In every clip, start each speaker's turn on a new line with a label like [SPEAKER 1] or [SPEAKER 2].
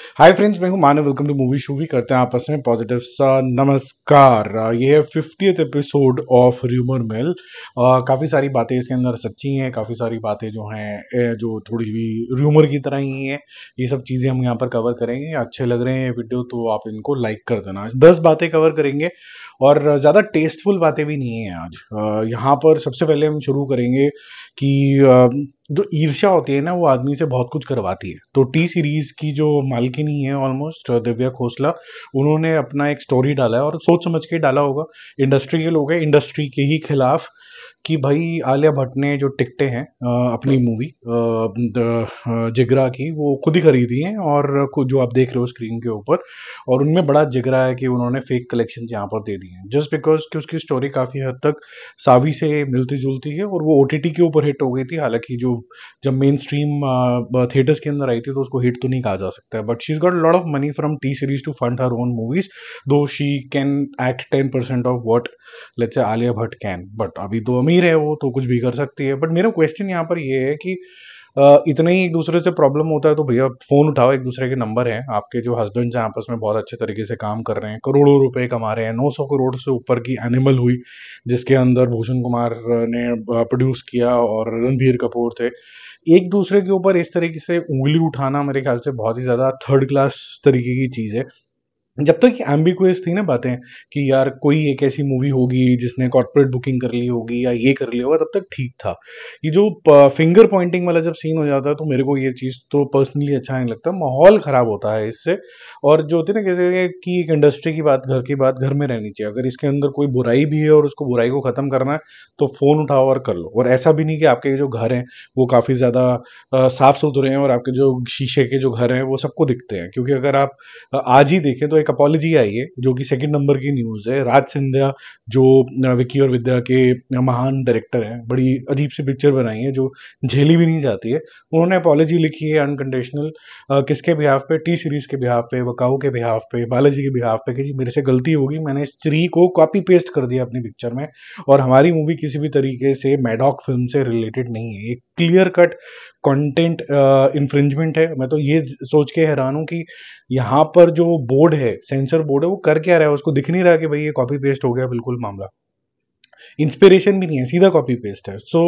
[SPEAKER 1] हाय friends, मैं हूं Manav. Welcome to Movie Shuvi. करते हैं आपस में पॉजिटिव सा नमस्कार। ये है 50th एपिसोड ऑफ र्यूमर मिल। काफ़ी सारी बातें इसके अंदर सच्ची हैं, काफ़ी सारी बातें जो हैं जो थोड़ी भी र्यूमर की तरह ही हैं। ये सब चीज़ें हम यहाँ पर कवर करेंगे। अच्छे लग रहे हैं ये वीडियो तो आप इनको लाइक कर देना। 10 बातें कवर करेंगे और ज़्यादा टेस्टफुल बातें भी नहीं हैं आज। यहाँ पर सबसे पहले हम शुरू करेंगे कि जो ईर्ष्या होती है ना, वो आदमी से बहुत कुछ करवाती है। तो टी सीरीज की जो मालकिनी है ऑलमोस्ट, दिव्या खोसला, उन्होंने अपना एक स्टोरी डाला है और सोच समझ के डाला होगा। इंडस्ट्री के लोग हैं, इंडस्ट्री के ही खिलाफ, कि भाई आलिया भट्ट ने जो टिकटें हैं अपनी मूवी जिगरा की, वो खुद ही खरीदी हैं और खुद जो आप देख रहे हो स्क्रीन के ऊपर, और उनमें बड़ा जिगरा है कि उन्होंने फेक कलेक्शन यहाँ पर दे दिए हैं जस्ट बिकॉज कि उसकी स्टोरी काफ़ी हद तक सावी से मिलती जुलती है और वो ओटीटी के ऊपर हिट हो गई थी। हालांकि जो जब मेन स्ट्रीम थिएटर्स के अंदर आई थी तो उसको हिट तो नहीं कहा जा सकता है, but she is got lot of money from T Series to fund her own movies, though she can act 10% of what let's say Alia Bhatt can. But अभी तो अमीर है, वो तो कुछ भी कर सकती है। बट मेरा क्वेश्चन यहाँ पर ये है कि इतना ही एक दूसरे से प्रॉब्लम होता है तो भैया फोन उठाओ, एक दूसरे के नंबर हैं, आपके जो हस्बैंड हैं आपस में बहुत अच्छे तरीके से काम कर रहे हैं, करोड़ों रुपए कमा रहे हैं। 900 करोड़ से ऊपर की एनिमल हुई जिसके अंदर भूषण कुमार ने प्रोड्यूस किया और रणबीर कपूर थे। एक दूसरे के ऊपर इस तरीके से उंगली उठाना मेरे ख्याल से बहुत ही ज्यादा थर्ड क्लास तरीके की चीज है। जब तक एम्बिगुअस थी ना बातें कि यार कोई एक ऐसी मूवी होगी जिसने कॉर्पोरेट बुकिंग कर ली होगी या ये कर लिया होगा, तब तक ठीक था। ये जो फिंगर पॉइंटिंग वाला जब सीन हो जाता है तो मेरे को ये चीज़ तो पर्सनली अच्छा नहीं लगता, माहौल खराब होता है इससे। और जो होती है ना कैसे कि एक इंडस्ट्री की बात घर में रहनी चाहिए। अगर इसके अंदर कोई बुराई भी है और उसको बुराई को खत्म करना है तो फोन उठाओ और कर लो। और ऐसा भी नहीं कि आपके जो घर हैं वो काफ़ी ज़्यादा साफ सुथरे हैं और आपके जो शीशे के जो घर हैं वो सबको दिखते हैं। क्योंकि अगर आप आज ही देखें तो एक अपॉलॉजी आई है जो कि सेकंड नंबर की न्यूज़ है। राज सिंधिया जो विकी और विद्या के महान डायरेक्टर हैं, बड़ी अजीब सी पिक्चर बनाई है जो झेली भी नहीं जाती है, उन्होंने अपॉलॉजी लिखी है अनकंडीशनल। किसके बिहाफ पे? टी सीरीज के बिहाफ पे, वकाऊ के बिहाफ पे, बालाजी के बिहाफ पे, कि जी मेरे से गलती होगी, मैंने इस स्त्री को कॉपी पेस्ट कर दिया अपनी पिक्चर में और हमारी मूवी किसी भी तरीके से मैडॉक फिल्म से रिलेटेड नहीं है। एक क्लियर कट कंटेंट इन्फ्रिंजमेंट है। मैं तो ये सोच के हैरान हूं कि यहाँ पर जो बोर्ड है, सेंसर बोर्ड है, वो कर क्या रहा है? उसको दिख नहीं रहा कि भाई ये कॉपी पेस्ट हो गया बिल्कुल मामला। इंस्पिरेशन भी नहीं है, सीधा कॉपी पेस्ट है। So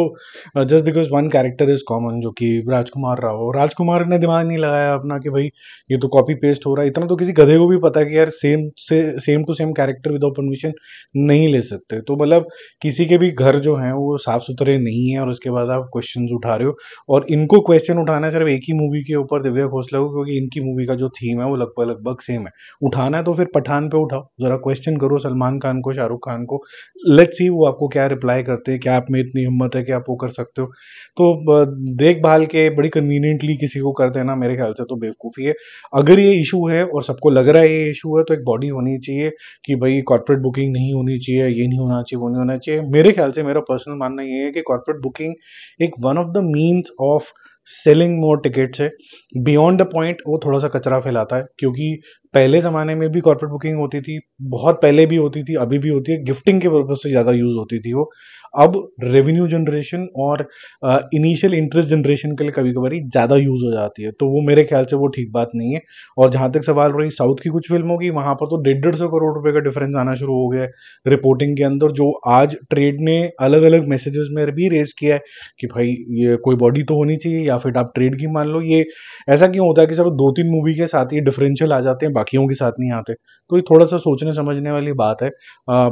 [SPEAKER 1] just because one character is common जो कि राजकुमार राव, राजकुमार ने दिमाग नहीं लगाया अपना कि भाई ये तो कॉपी पेस्ट हो रहा है। इतना तो किसी गधे को भी पता है कि यार same to same character without permission नहीं ले सकते। तो मतलब किसी के भी घर जो हैं वो साफ सुथरे नहीं है और उसके बाद आप क्वेश्चन उठा रहे हो। और इनको क्वेश्चन उठाना है सिर्फ एक ही मूवी के ऊपर, दिव्या खोसला को, क्योंकि इनकी मूवी का जो थीम है वो लगभग लगभग सेम है। उठाना है तो फिर पठान पे उठाओ, जरा क्वेश्चन करो सलमान खान को, शाहरुख खान को। लेट्स सी वो आपको क्या रिप्लाई करते हैं, क्या आप में इतनी हिम्मत है कि आप वो कर सकते हो। तो देखभाल के बड़ी कन्वीनियंटली किसी को कर देना मेरे ख्याल से तो बेवकूफ़ी है। अगर ये इशू है और सबको लग रहा है ये इशू है तो एक बॉडी होनी चाहिए कि भाई कॉर्पोरेट बुकिंग नहीं होनी चाहिए, ये नहीं होना चाहिए, वो नहीं होना चाहिए। मेरे ख्याल से मेरा पर्सनल मानना ये है कि कॉर्पोरेट बुकिंग एक one of the means of selling more tickets है। बियॉन्ड द पॉइंट वो थोड़ा सा कचरा फैलाता है, क्योंकि पहले ज़माने में भी कॉर्पोरेट बुकिंग होती थी, बहुत पहले भी होती थी, अभी भी होती है। गिफ्टिंग के पर्पज से ज़्यादा यूज़ होती थी वो। अब रेवेन्यू जनरेशन और इनिशियल इंटरेस्ट जनरेशन के लिए कभी कभार ज़्यादा यूज़ हो जाती है, तो वो मेरे ख्याल से वो ठीक बात नहीं है। और जहाँ तक सवाल रही साउथ की कुछ फिल्मों की, वहाँ पर तो 150 करोड़ रुपए का डिफरेंस आना शुरू हो गया है रिपोर्टिंग के अंदर, जो आज ट्रेड ने अलग अलग मैसेजेस में भी रेज किया है कि भाई ये कोई बॉडी तो होनी चाहिए या फिर आप ट्रेड की मान लो। ये ऐसा क्यों होता है कि सब दो तीन मूवी के साथ ये डिफरेंशियल आ जाते हैं, बाकियों के साथ नहीं आते? तो ये थोड़ा सा सोचने समझने वाली बात है।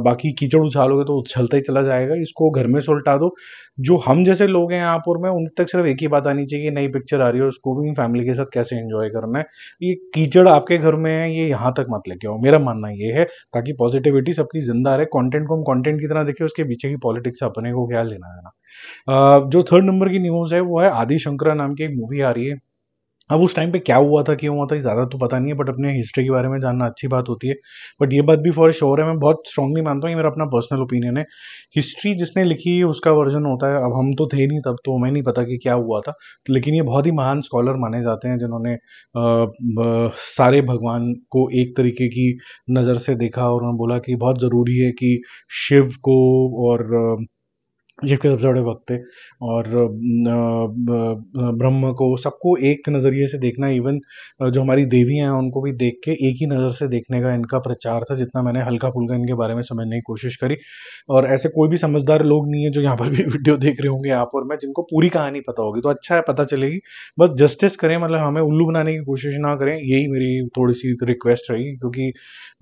[SPEAKER 1] बाकी कीचड़ उछालोगे तो उछलता ही चला जाएगा, इसको घर में सुलटा दो। जो हम जैसे लोग हैं यहाँ में, उन तक सिर्फ एक ही बात आनी चाहिए कि नई पिक्चर आ रही है, उसको भी फैमिली के साथ कैसे एंजॉय करना है। ये कीचड़ आपके घर में है, ये यहाँ तक मत लेके आओ, मेरा मानना ये है, ताकि पॉजिटिविटी सबकी जिंदा रहे। कंटेंट को हम कंटेंट की तरह देखें, उसके पीछे की पॉलिटिक्स से अपने को क्या लेना है ना। जो थर्ड नंबर की न्यूज़ है वो है आदि शंकरा नाम की एक मूवी आ रही है। अब उस टाइम पे क्या हुआ था, क्यों हुआ था, ज़्यादा तो पता नहीं है, बट अपने हिस्ट्री के बारे में जानना अच्छी बात होती है। बट ये बात भी फॉर श्योर है, मैं बहुत स्ट्रांगली मानता हूँ, ये मेरा अपना पर्सनल ओपिनियन है। हिस्ट्री जिसने लिखी है उसका वर्जन होता है। अब हम तो थे नहीं तब, तो हमें नहीं पता कि क्या हुआ था, लेकिन ये बहुत ही महान स्कॉलर माने जाते हैं जिन्होंने सारे भगवान को एक तरीके की नज़र से देखा और उन्होंने बोला कि बहुत ज़रूरी है कि शिव को और शिव के सबसे बड़े भक्त थे। और ब्रह्म को सबको एक नज़रिए से देखना, इवन जो हमारी देवी हैं उनको भी देख के एक ही नज़र से देखने का इनका प्रचार था, जितना मैंने हल्का फुल्का इनके बारे में समझने की कोशिश करी। और ऐसे कोई भी समझदार लोग नहीं है जो यहाँ पर भी वीडियो देख रहे होंगे आप और मैं, जिनको पूरी कहानी पता होगी, तो अच्छा है पता चलेगी। बस जस्टिस करें, मतलब हमें उल्लू बनाने की कोशिश ना करें, यही मेरी थोड़ी सी रिक्वेस्ट रहेगी। क्योंकि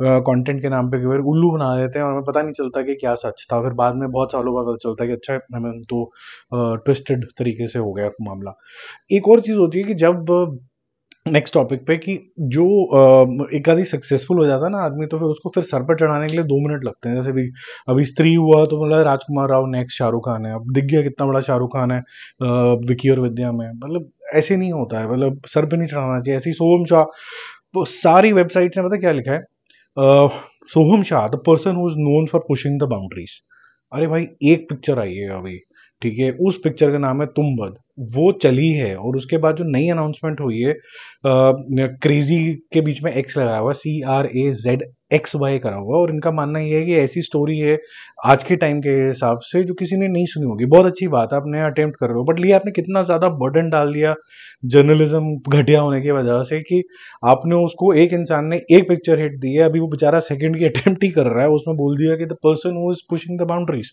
[SPEAKER 1] कंटेंट के नाम पे कई बार उल्लू बना देते हैं और हमें पता नहीं चलता कि क्या सच था, फिर बाद में बहुत सालों बाद पता चलता है कि अच्छा हमें तो ट्विस्टेड तरीके से हो गया मामला। एक और चीज होती है कि जब नेक्स्ट टॉपिक पे कि जो एक आधी सक्सेसफुल हो जाता है ना आदमी, तो फिर उसको फिर सर पर चढ़ाने के लिए 2 मिनट लगते हैं। जैसे भी अभी स्त्री हुआ तो मतलब राजकुमार राव नेक्स्ट शाहरुख खान है, अब दिख गया कितना बड़ा शाहरुख खान है विकी और विद्या में। मतलब ऐसे नहीं होता है, मतलब सर पे नहीं चढ़ाना चाहिए। ऐसे ही सोहम शाह, तो सारी वेबसाइट्स ने पता क्या लिखा है, Soham Shah the person who is known for pushing the boundaries. अरे भाई एक पिक्चर आई है अभी, ठीक है, उस पिक्चर का नाम है तुम बद, वो चली है। और उसके बाद जो नई अनाउंसमेंट हुई है, क्रेजी के बीच में एक्स लगाया हुआ, CRAZXY करा हुआ, और इनका मानना ये है कि ऐसी स्टोरी है आज के टाइम के हिसाब से जो किसी ने नहीं सुनी होगी। बहुत अच्छी बात है, आपने अटेम्प्ट कर रहे हो, बट लिए आपने कितना ज्यादा बर्डन डाल दिया जर्नलिज्म घटिया होने की वजह से, कि आपने उसको, एक इंसान ने एक पिक्चर हिट दी है, अभी वो बेचारा सेकंड की अटेम्प्ट ही कर रहा है, उसमें बोल दिया कि the person who is pushing the boundaries.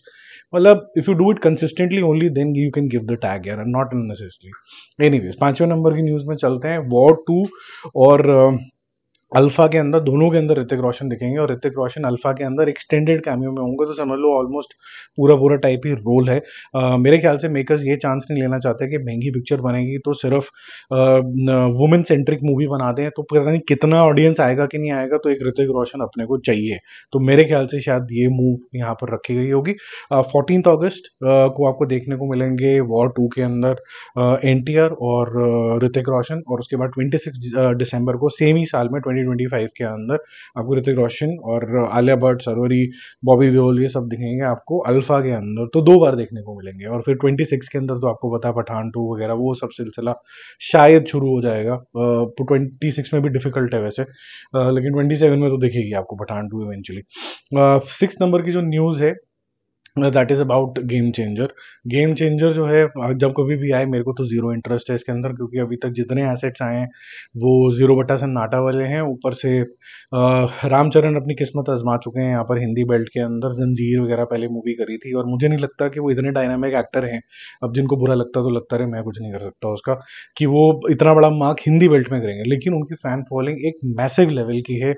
[SPEAKER 1] मतलब if you do it consistently only then you can give the tag यार, नॉट अननेसेसरली। एनीवेज 5वें नंबर की न्यूज में चलते हैं। वॉर 2 और अल्फा के अंदर, दोनों के अंदर ऋतिक रोशन दिखेंगे, और ऋतिक रोशन अल्फा के अंदर एक्सटेंडेड कैमियो में होंगे, तो समझ लो ऑलमोस्ट पूरा पूरा टाइप ही रोल है। मेरे ख्याल से मेकर्स ये चांस नहीं लेना चाहते कि महंगी पिक्चर बनेगी तो सिर्फ वुमेन सेंट्रिक मूवी बना दें, तो पता नहीं कितना ऑडियंस आएगा कि नहीं आएगा, तो एक ऋतिक रोशन अपने को चाहिए। तो मेरे ख्याल से शायद ये मूव यहाँ पर रखी गई होगी। 14 अगस्त को आपको देखने को मिलेंगे वॉर 2 के अंदर NTR और ऋतिक रोशन, और उसके बाद 26 दिसंबर को सेम ही साल में 2025 के अंदर आपको ऋतिक रोशन और आलिया भट्ट, सरवरी, बॉबी देओल, ये सब दिखेंगे आपको अल्फा के अंदर, तो 2 बार देखने को मिलेंगे। और फिर 26 के अंदर तो आपको पता है पठान 2 वगैरह वो सब सिलसिला शायद शुरू हो जाएगा। तो 26 में भी डिफिकल्ट है वैसे, लेकिन 27 में तो दिखेगी आपको पठान 2 इवेंचुअली। 6 नंबर की जो न्यूज़ है, that is about game changer. Game changer जो है जब कभी भी आए, मेरे को तो जीरो इंटरेस्ट है इसके अंदर, क्योंकि अभी तक जितने एसेट्स आए हैं वो 0/सन्नाटा वाले हैं। ऊपर से रामचरण अपनी किस्मत आजमा चुके हैं यहाँ पर हिंदी बेल्ट के अंदर, जंजीर वगैरह पहले मूवी करी थी, और मुझे नहीं लगता कि वो इतने डायनामिक एक्टर हैं। अब जिनको बुरा लगता तो लगता रहे, मैं कुछ नहीं कर सकता उसका, कि वो इतना बड़ा मार्क हिंदी बेल्ट में करेंगे। लेकिन उनकी फैन फॉलोइंग एक मैसिव लेवल की है,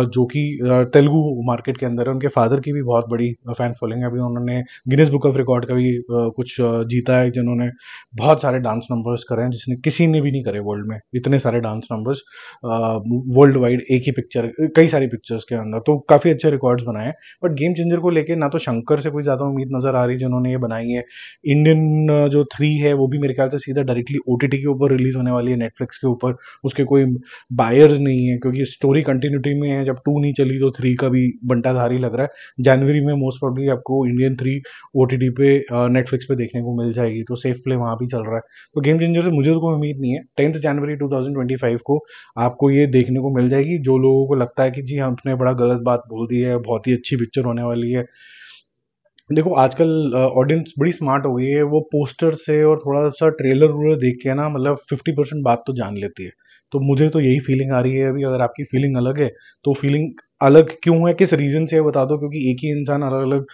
[SPEAKER 1] जो कि तेलुगु मार्केट के अंदर है। उनके फादर की भी बहुत बड़ी फैन फॉलोइंग है। अभी उन्होंने गिनीज बुक ऑफ रिकॉर्ड का भी कुछ जीता है, जिन्होंने बहुत सारे डांस नंबर्स करे हैं, जिसने किसी ने भी नहीं करे वर्ल्ड में इतने सारे डांस नंबर्स वर्ल्ड वाइड एक ही पिक्चर, कई सारी पिक्चर्स के अंदर, तो काफी अच्छे रिकॉर्ड्स बनाए हैं। बट गेम चेंजर को लेके ना तो शंकर से कोई ज्यादा उम्मीद नजर आ रही जिन्होंने ये बनाई है। इंडियन जो 3 है वो भी मेरे ख्याल से सीधा डायरेक्टली OTT के ऊपर रिलीज होने वाली है, नेटफ्लिक्स के ऊपर, उसके कोई बायर्स नहीं है, क्योंकि स्टोरी कंटिन्यूटी में है। जब 2 नहीं चली तो 3 का भी बंटाधारी लग रहा है। जनवरी में मोस्ट प्रॉब्ली आपको इंडियन 3 OTT पे नेटफ्लिक्स पे देखने को मिल जाएगी, तो सेफ प्ले वहां भी चल रहा है। तो गेम चेंजर से मुझे तो कोई उम्मीद नहीं है। 10 जनवरी 2025 को आपको ये देखने को मिल जाएगी। जो लोगों को लगता है कि जी हमने बड़ा गलत बात बोल दी है, बहुत ही अच्छी पिक्चर होने वाली है, देखो आजकल ऑडियंस बड़ी स्मार्ट हो गई है, वो पोस्टर से और थोड़ा सा ट्रेलर वूलर देख के ना, मतलब 50% बात तो जान लेती है। तो मुझे तो यही फीलिंग आ रही है अभी। अगर आपकी फीलिंग अलग है तो फीलिंग अलग क्यों है, किस रीजन से है बता दो। क्योंकि एक ही इंसान अलग अलग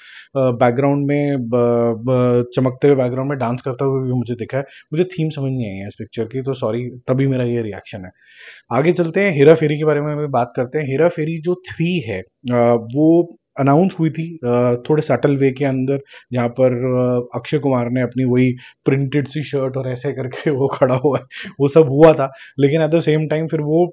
[SPEAKER 1] बैकग्राउंड में चमकते हुए बैकग्राउंड में डांस करता हुआ भी मुझे दिखा है। मुझे थीम समझ नहीं आई है इस पिक्चर की, तो सॉरी, तभी मेरा ये रिएक्शन है। आगे चलते हैं, हेरा फेरी के बारे में भी बात करते हैं। हेरा फेरी जो 3 है वो अनाउंस हुई थी थोड़े सटल वे के अंदर, जहाँ पर अक्षय कुमार ने अपनी वही प्रिंटेड सी शर्ट और ऐसे करके वो खड़ा हुआ है, वो सब हुआ था। लेकिन एट द सेम टाइम फिर वो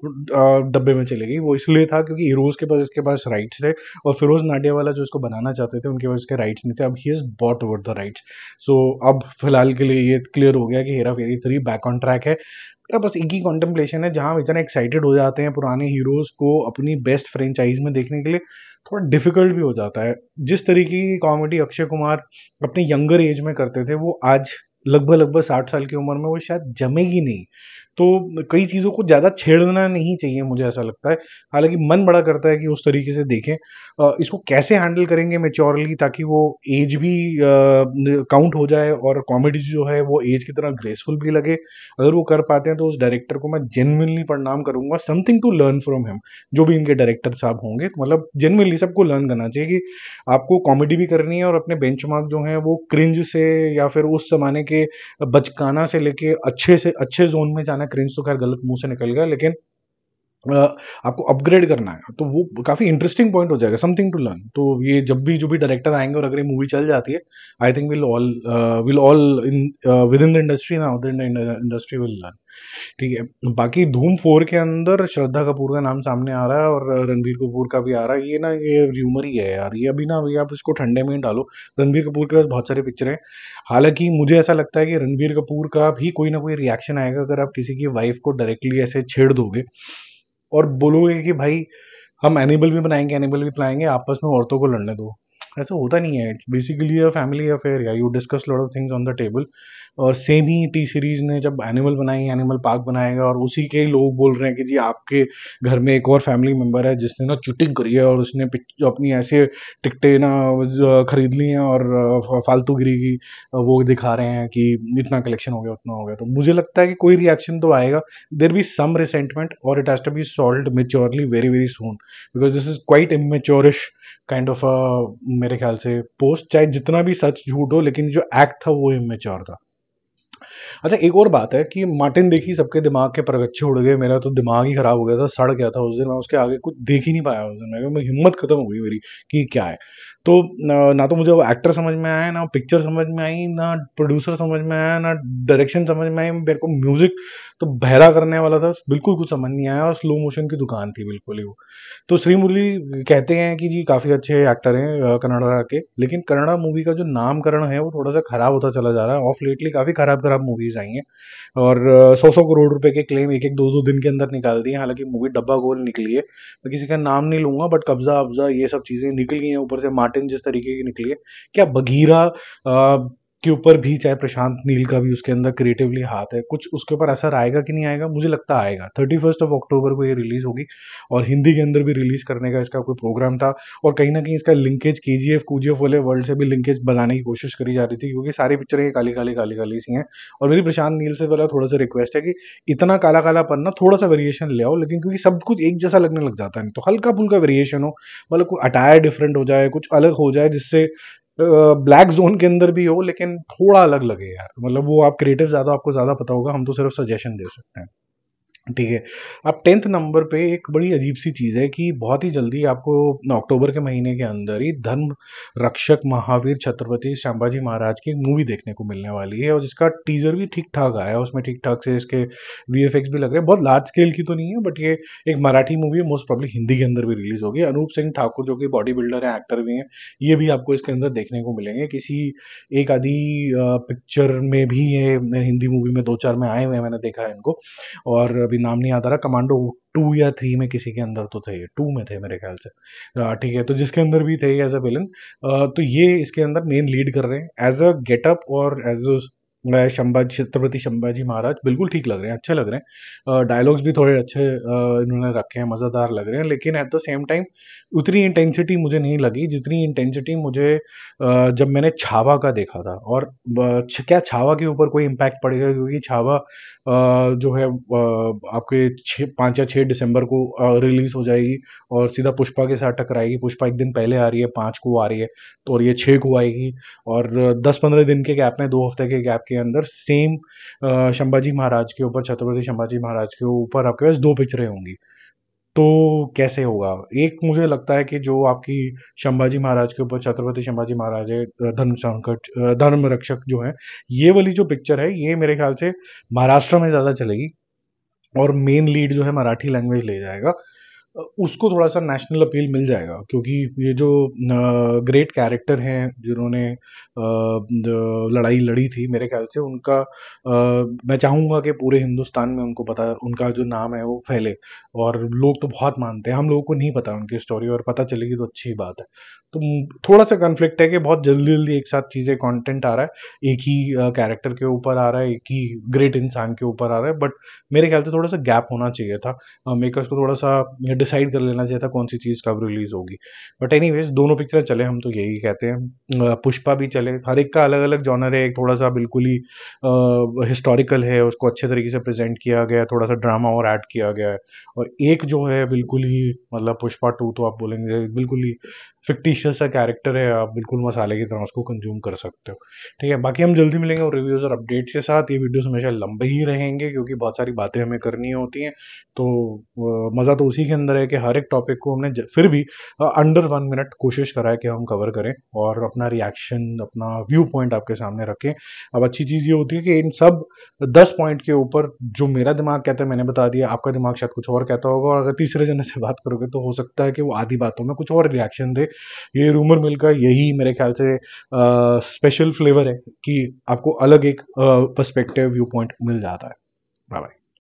[SPEAKER 1] डब्बे में चली गई। वो इसलिए था क्योंकि हीरोज के पास, इसके पास राइट्स थे, और फिरोज नाडिया वाला जो इसको बनाना चाहते थे उनके पास इसके राइट्स नहीं थे। अब he has bought over the rights. So अब फिलहाल के लिए ये क्लियर हो गया कि Hera Pheri 3 back on track है। मेरा बस एक ही कॉन्टेम्पलेशन है, जहां इतना एक्साइटेड हो जाते हैं पुराने हीरोज को अपनी बेस्ट फ्रेंचाइज में देखने के लिए, थोड़ा डिफिकल्ट भी हो जाता है। जिस तरीके की कॉमेडी अक्षय कुमार अपने यंगर एज में करते थे, वो आज लगभग लगभग 60 साल की उम्र में वो शायद जमेगी नहीं। तो कई चीज़ों को ज़्यादा छेड़ना नहीं चाहिए, मुझे ऐसा लगता है। हालांकि मन बड़ा करता है कि उस तरीके से देखें, इसको कैसे हैंडल करेंगे मेच्योरली, ताकि वो एज भी काउंट हो जाए और कॉमेडी जो है वो एज की तरह ग्रेसफुल भी लगे। अगर वो कर पाते हैं तो उस डायरेक्टर को मैं जेन्युइनली प्रणाम करूंगा, something to learn from him. जो भी इनके डायरेक्टर साहब होंगे, तो मतलब जेन्युइनली सबको लर्न करना चाहिए कि आपको कॉमेडी भी करनी है और अपने बेंचमार्क जो है वो क्रिंज से या फिर उस जमाने के बचकाना से लेके अच्छे से अच्छे जोन में जाना। क्रिंज तो खैर गलत मुंह से निकल गया, लेकिन अ, आपको अपग्रेड करना है तो वो काफी इंटरेस्टिंग पॉइंट हो जाएगा, समथिंग टू लर्न। तो ये जब भी जो भी डायरेक्टर आएंगे और अगर ये मूवी चल जाती है, I think will all in with in the industry now, the industry will learn. ठीक है, बाकी धूम 4 के अंदर श्रद्धा कपूर का नाम सामने आ रहा है और रणबीर कपूर का भी आ रहा है। ये ना ये र्यूमर ही है यार, ये अभी ना अभी आप इसको ठंडे में ही डालो। रणबीर कपूर के पास बहुत सारी पिक्चर हैं। हालांकि मुझे ऐसा लगता है कि रणबीर कपूर का भी कोई ना कोई रिएक्शन आएगा अगर आप किसी की वाइफ को डायरेक्टली ऐसे छेड़ दोगे और बोलोगे कि भाई हम एनिमल भी बनाएंगे, एनिमल भी बनाएंगे, आपस में औरतों को लड़ने दो। ऐसा होता नहीं है, it's basically a family affair, या you discuss lot of things on the table. और सेम ही टी सीरीज ने जब एनिमल बनाई, एनिमल पार्क बनाएगा, और उसी के लोग बोल रहे हैं कि जी आपके घर में एक और फैमिली मेंबर है जिसने ना चीटिंग करी है और उसने अपनी ऐसे टिकटें ना खरीद ली हैं और फालतूगिरी की वो दिखा रहे हैं कि इतना कलेक्शन हो गया, उतना हो गया। तो मुझे लगता है कि कोई रिएक्शन तो आएगा, देर बी सम रिसेंटमेंट, और it has to be solved maturely very very soon, because this is quite immaturish kind of मेरे ख्याल से पोस्ट। चाहे जितना भी सच झूठ हो, लेकिन जो एक्ट था वो इमेच्योर था। अच्छा, एक और बात है कि मार्टिन देखी, सबके दिमाग के परगच्छे उड़ गए, मेरा तो दिमाग ही खराब हो गया था, सड़ गया था उस दिन। मैं उसके आगे कुछ देख ही नहीं पाया उस दिन, मैं हिम्मत खत्म हो गई मेरी कि क्या है। तो ना तो मुझे वो एक्टर समझ में आया, ना पिक्चर समझ में आई, ना प्रोड्यूसर समझ में आया, ना डायरेक्शन समझ में आई। मेरे को म्यूजिक तो बहरा करने वाला था, बिल्कुल कुछ समझ नहीं आया, और स्लो मोशन की दुकान थी बिल्कुल ही वो। तो श्री मुरली कहते हैं कि जी काफी अच्छे एक्टर हैं कन्नड़ा के, लेकिन कन्नड़ा मूवी का जो नामकरण है वो थोड़ा सा खराब होता चला जा रहा है। ऑफ लेटली काफी खराब खराब मूवीज आई हैं, और 100-100 करोड़ रुपए के क्लेम एक एक दो दो दिन के अंदर निकाल दिए। हालांकि मूवी डब्बा गोल निकली है, मैं किसी का नाम नहीं लूंगा, बट कब्जा अब्जा ये सब चीजें निकल गई हैं। ऊपर से मार्टिन जिस तरीके की निकली है, क्या बघीरा के ऊपर भी, चाहे प्रशांत नील का भी उसके अंदर क्रिएटिवली हाथ है, कुछ उसके ऊपर असर आएगा कि नहीं आएगा, मुझे लगता आएगा। 31 अक्टूबर को ये रिलीज होगी, और हिंदी के अंदर भी रिलीज करने का इसका कोई प्रोग्राम था। और कहीं ना कहीं इसका लिंकेज केजीएफ कूजीएफ वाले वर्ल्ड से भी लिंकेज बनाने की कोशिश करी जा रही थी, क्योंकि सारी पिक्चरें काली काली काली काली सी हैं। और मेरी प्रशांत नील से वाला थोड़ा सा रिक्वेस्ट है कि इतना काला काला पन्ना, थोड़ा सा वेरिएशन ले आओ, लेकिन क्योंकि सब कुछ एक जैसा लगने लग जाता है, नहीं तो हल्का फुल्का वेरिएशन हो, मतलब कोई अटायर डिफरेंट हो जाए, कुछ अलग हो जाए, जिससे ब्लैक जोन के अंदर भी हो लेकिन थोड़ा अलग लगे यार। मतलब वो आप क्रिएटिव ज्यादा, आपको ज्यादा पता होगा, हम तो सिर्फ सजेशन दे सकते हैं। ठीक है। अब 10th नंबर पे एक बड़ी अजीब सी चीज है कि बहुत ही जल्दी आपको अक्टूबर के महीने के अंदर ही धर्म रक्षक महावीर छत्रपति संभाजी महाराज की एक मूवी देखने को मिलने वाली है, और जिसका टीजर भी ठीक ठाक आया है, उसमें ठीक ठाक से इसके वीएफएक्स भी लग रहे हैं। बहुत लार्ज स्केल की तो नहीं है, बट ये एक मराठी मूवी है, मोस्ट प्रॉब्ली हिंदी के अंदर भी रिलीज होगी। अनूप सिंह ठाकुर जो कि बॉडी बिल्डर है, एक्टर भी हैं, ये भी आपको इसके अंदर देखने को मिलेंगे। किसी एक आधी पिक्चर में भी ये हिंदी मूवी में दो चार में आए हुए हैं, मैंने देखा है इनको। और अभी नाम नहीं याद आ रहा, कमांडो 2 या 3 में किसी के अंदर तो थे, ये 2 में थे मेरे ख्याल से। ठीक है, तो जिसके अंदर भी थे एज अ विलन, तो ये इसके अंदर मेन लीड कर रहे हैं एज अ गेटअप, और एज अ संभाजी छत्रपति संभाजी महाराज बिल्कुल ठीक लग रहे हैं, अच्छे लग रहे हैं। डायलॉग्स भी थोड़े अच्छे इन्होंने रखे हैं, मज़ेदार लग रहे हैं। लेकिन एट द सेम टाइम उतनी इंटेंसिटी मुझे नहीं लगी जितनी इंटेंसिटी मुझे जब मैंने छावा का देखा था। और क्या छावा के ऊपर कोई इम्पैक्ट पड़ेगा, क्योंकि छावा जो है आपके 5 या 6 दिसंबर को रिलीज हो जाएगी, और सीधा पुष्पा के साथ टकराएगी। पुष्पा एक दिन पहले आ रही है, 5 को आ रही है, तो और ये 6 को आएगी। और 10-15 दिन के गैप में, 2 हफ्ते के गैप के अंदर सेम संभाजी महाराज के ऊपर, छत्रपति संभाजी महाराज के ऊपर आपके पास 2 पिक्चरें होंगी। तो कैसे होगा? एक मुझे लगता है कि जो आपकी संभाजी महाराज के ऊपर छत्रपति संभाजी महाराज है, धर्म संकट, धर्म रक्षक जो है, ये वाली जो पिक्चर है, ये मेरे ख्याल से महाराष्ट्र में ज्यादा चलेगी, और मेन लीड जो है मराठी लैंग्वेज ले जाएगा। उसको थोड़ा सा नेशनल अपील मिल जाएगा, क्योंकि ये जो ग्रेट कैरेक्टर हैं जिन्होंने जो लड़ाई लड़ी थी, मेरे ख्याल से उनका मैं चाहूंगा कि पूरे हिंदुस्तान में उनको पता, उनका जो नाम है वो फैले। और लोग तो बहुत मानते हैं, हम लोगों को नहीं पता उनकी स्टोरी, और पता चलेगी तो अच्छी बात है। तो थोड़ा सा कन्फ्लिक्ट है कि बहुत जल्दी जल्दी एक साथ चीज़ें कंटेंट आ रहा है, एक ही कैरेक्टर के ऊपर आ रहा है, एक ही ग्रेट इंसान के ऊपर आ रहा है, बट मेरे ख्याल से थोड़ा सा गैप होना चाहिए था। मेकर्स को थोड़ा सा डिसाइड कर लेना चाहिए था कौन सी चीज़ कब रिलीज होगी। बट एनीवेज दोनों पिक्चर चले, हम तो यही कहते हैं। पुष्पा भी चले, हर एक का अलग अलग जॉनर है, एक थोड़ा सा बिल्कुल ही हिस्टोरिकल है, उसको अच्छे तरीके से प्रेजेंट किया गया है, थोड़ा सा ड्रामा और ऐड किया गया है। और एक जो है बिल्कुल ही, मतलब पुष्पा टू तो आप बोलेंगे बिल्कुल ही फिक्टिशियस सा कैरेक्टर है, आप बिल्कुल मसाले की तरह उसको कंज्यूम कर सकते हो। ठीक है, बाकी हम जल्दी मिलेंगे और रिव्यूज और अपडेट्स के साथ। ये वीडियोस हमेशा लंबे ही रहेंगे क्योंकि बहुत सारी बातें हमें करनी होती हैं। तो मज़ा तो उसी के अंदर है कि हर एक टॉपिक को हमने फिर भी अंडर 1 मिनट कोशिश करा है कि हम कवर करें और अपना रिएक्शन, अपना व्यू पॉइंट आपके सामने रखें। अब अच्छी चीज़ ये होती है कि इन सब 10 पॉइंट के ऊपर जो मेरा दिमाग कहता है मैंने बता दिया, आपका दिमाग शायद कुछ और कहता होगा, और अगर तीसरे जने से बात करोगे तो हो सकता है कि वो आधी बातों में कुछ और रिएक्शन दे। ये रूमर मिल का यही मेरे ख्याल से स्पेशल फ्लेवर है कि आपको अलग एक पर्सपेक्टिव व्यू पॉइंट मिल जाता है। Bye bye.